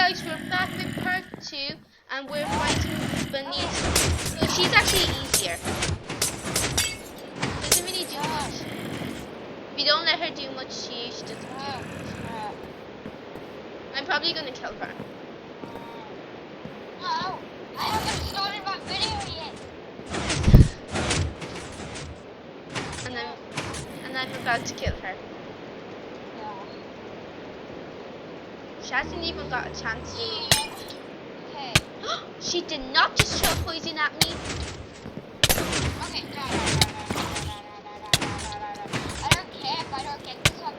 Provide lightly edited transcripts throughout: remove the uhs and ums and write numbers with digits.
guys, we're back with part 2 and we're fighting Benita. So she's actually easier. Doesn't really do much. If you don't let her do much, she doesn't do much. I'm probably gonna kill her. No, I haven't started my video yet. And I'm about to kill her. She hasn't even got a chance to. Okay. She did not just throw poison at me. Okay, no. I don't care if I don't get this on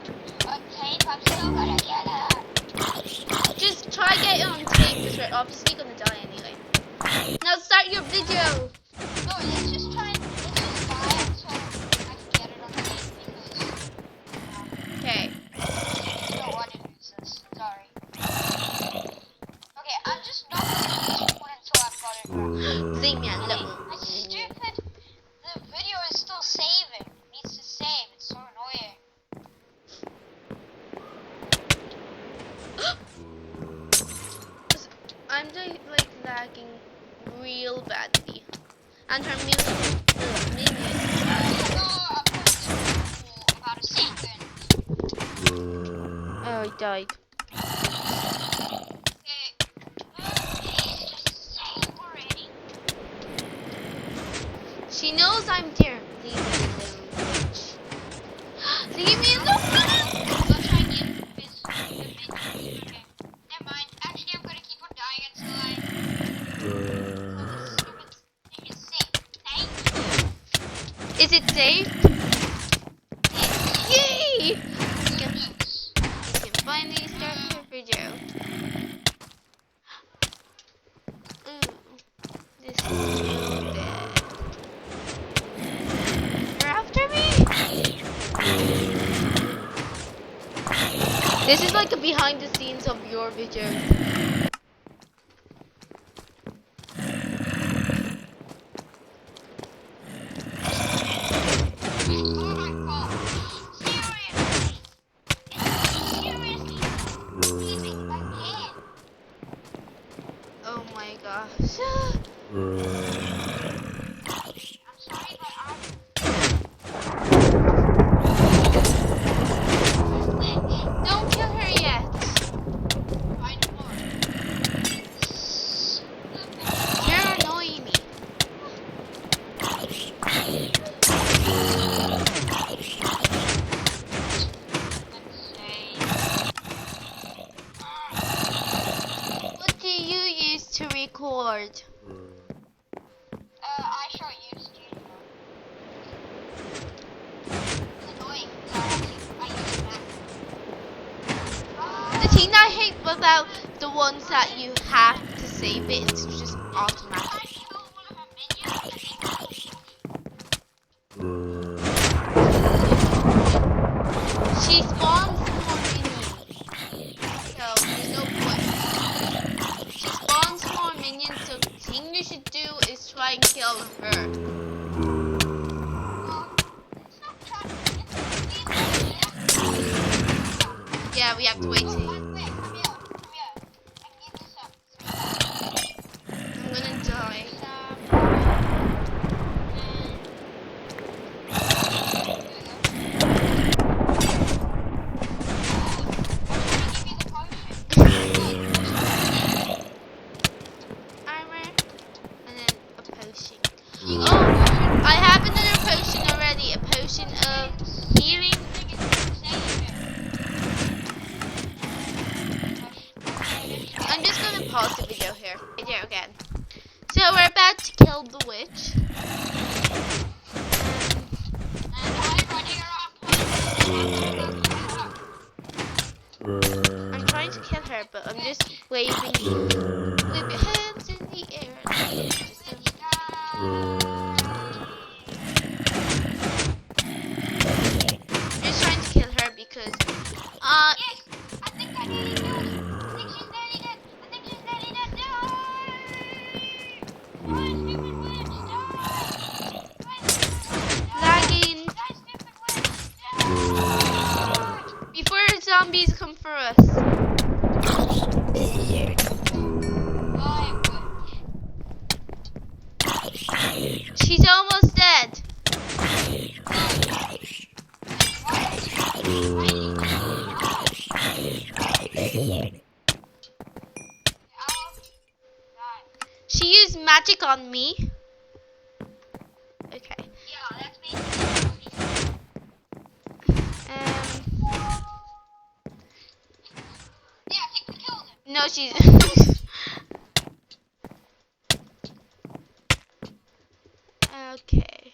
tape. I'm still gonna get it. Just try get it on tape because we're obviously gonna die anyway. Now start your video. No, let's just die it so I can get it on tape because. Okay. You don't want to lose this. Sorry. Okay, I'm just not gonna use one until I've got it right. Leave me alone. That's stupid. The video is still saving. It needs to save. It's so annoying. I'm like lagging real badly. And her minion. About a second. Oh, I died. Okay. Please just save already. She knows I'm there. Leave me alone, bitch. Leave me alone. I'll try and get this. Okay. Never mind. Actually, I'm gonna keep on dying until this is safe. Thank you. Is it safe? Yay! You can finally start your video. This is so bad. You're after me? This is like a behind the scenes of your video. Oh my gosh. Don't kill her yet. You're annoying me. What do you use to record? I shot you, Studio. It's annoying. I use that. The thing I hate about the ones that you have to save it, it's just automatic. I killed one of her minions. She spawns more minions. So there's no point. She spawns more minions, so the thing you should do is try and kill her. Yeah, we have to wait till I'm gonna die. Armor and then a potion. Oh, I have another potion already. A potion of healing. I'm just gonna pause the video here. Video again. So we're about to kill the witch. I'm trying to kill her, but I'm just waving with your hands in the air. Just trying to kill her because Yes, I think I nearly did. I think she's nearly dead. I think she's nearly dead. Die! Die, stupid witch, die! Die, stupid witch, die! lagging Die, stupid witch, die! before zombies come for us. She used magic on me. Okay. Yeah, that's basically. Yeah, I think we killed him. No, she's. Okay.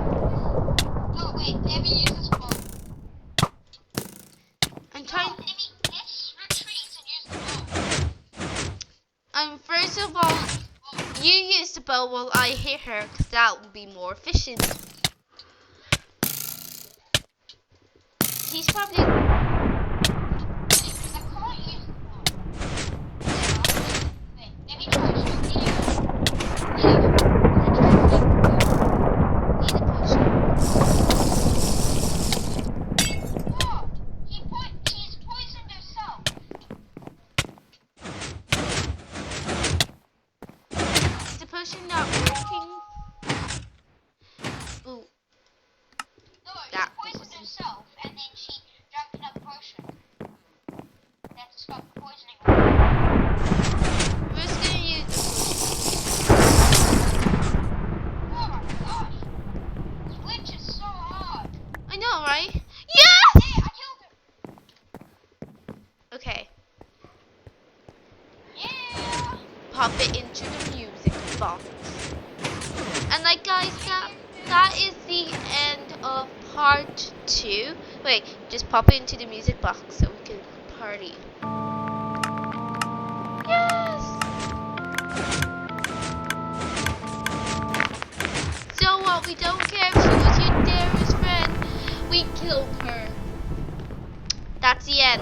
Oh wait, let me use this bow. I'm No, trying. let me let's retreat and use the bow. First of all, you use the bow while I hit her, because that would be more efficient. He's probably. I can't use the bow. Wait, let me try shooting you. Need a potion. Oh, she's poisoned herself. Is the potion not working? Ooh, No, she that poisoned wasn't. herself, and then she drank another potion. That stopped poisoning her. We're just gonna use. Oh my gosh, this witch is so hard. I know, right? Yes! Hey, I killed her. Okay, Yeah. pop it into the music box. And like guys, that is the end of part 2. Wait, just pop it into the music box so we can party. Yes! So what, we don't care if she was your dearest friend. We killed her. That's the end.